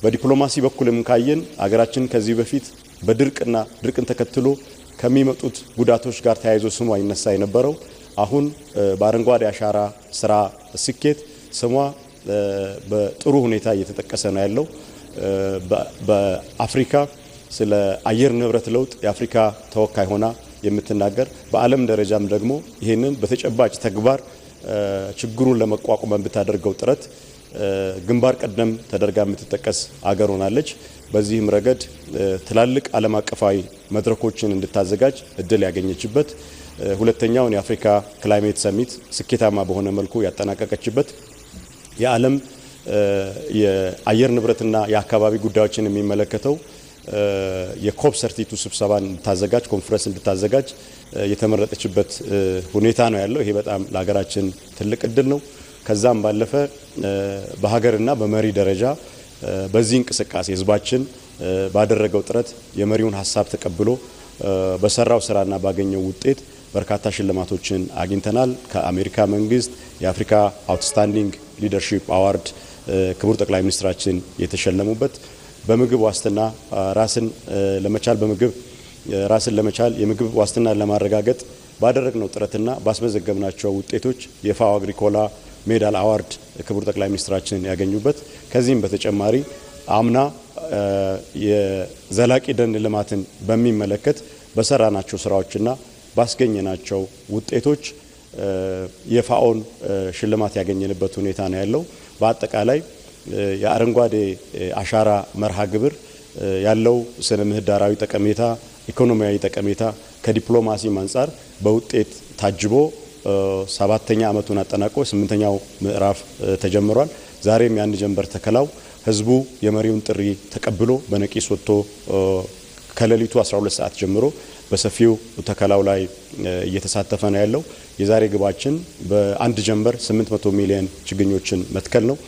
በዲፕሎማሲ በኩልም ካየን አገራችን ከዚህ በፊት ድርቅን ተከትሎ ከሚመጡት ጉዳቶች ጋር ተያይዞ ስሟ ይነሳ የነበረው አሁን በአረንጓዴ አሻራ ስራ ስኬት ስሟ በጥሩ ሁኔታ እየተጠቀሰ ነው ያለው። በአፍሪካ ስለ አየር ንብረት ለውጥ የአፍሪካ ተወካይ ሆና የምትናገር በዓለም ደረጃም ደግሞ ይሄንን በተጨባጭ ተግባር ችግሩን ለመቋቋም በምታደርገው ጥረት ግንባር ቀደም ተደርጋ የምትጠቀስ አገር ሆናለች። በዚህም ረገድ ትላልቅ ዓለም አቀፋዊ መድረኮችን እንድታዘጋጅ እድል ያገኘችበት ሁለተኛውን የአፍሪካ ክላይሜት ሰሚት ስኬታማ በሆነ መልኩ ያጠናቀቀችበት የዓለም የአየር ንብረትና የአካባቢ ጉዳዮችን የሚመለከተው የኮፕ 32 ስብሰባን እንድታዘጋጅ ኮንፈረንስ እንድታዘጋጅ የተመረጠችበት ሁኔታ ነው ያለው። ይሄ በጣም ለሀገራችን ትልቅ እድል ነው። ከዛም ባለፈ በሀገርና በመሪ ደረጃ በዚህ እንቅስቃሴ ህዝባችን ባደረገው ጥረት የመሪውን ሀሳብ ተቀብሎ በሰራው ስራና ባገኘው ውጤት በርካታ ሽልማቶችን አግኝተናል። ከአሜሪካ መንግስት የአፍሪካ አውትስታንዲንግ ሊደርሺፕ አዋርድ ክቡር ጠቅላይ ሚኒስትራችን የተሸለሙበት በምግብ ዋስትና ራስን ለመቻል የምግብ ዋስትና ለማረጋገጥ ባደረግነው ጥረትና ባስመዘገብናቸው ውጤቶች የፋኦ አግሪኮላ ሜዳል አዋርድ ክቡር ጠቅላይ ሚኒስትራችን ያገኙበት ከዚህም በተጨማሪ አምና የዘላቂ ደን ልማትን በሚመለከት በሰራናቸው ስራዎችና ባስገኘናቸው ውጤቶች የፋኦን ሽልማት ያገኘንበት ሁኔታ ነው ያለው። በአጠቃላይ የአረንጓዴ አሻራ መርሃ ግብር ያለው ስነ ምህዳራዊ ጠቀሜታ፣ ኢኮኖሚያዊ ጠቀሜታ ከዲፕሎማሲ አንፃር በውጤት ታጅቦ 7ኛ ዓመቱን አጠናቆ 8ኛው ምዕራፍ ተጀምሯል። ዛሬም ያን ጀንበር ተከላው ህዝቡ የመሪውን ጥሪ ተቀብሎ በነቂስ ወጥቶ ከሌሊቱ 12 ሰዓት ጀምሮ በሰፊው ተከላው ላይ እየተሳተፈ ነው ያለው። የዛሬ ግባችን በአንድ ጀንበር 800 ሚሊዮን ችግኞችን መትከል ነው።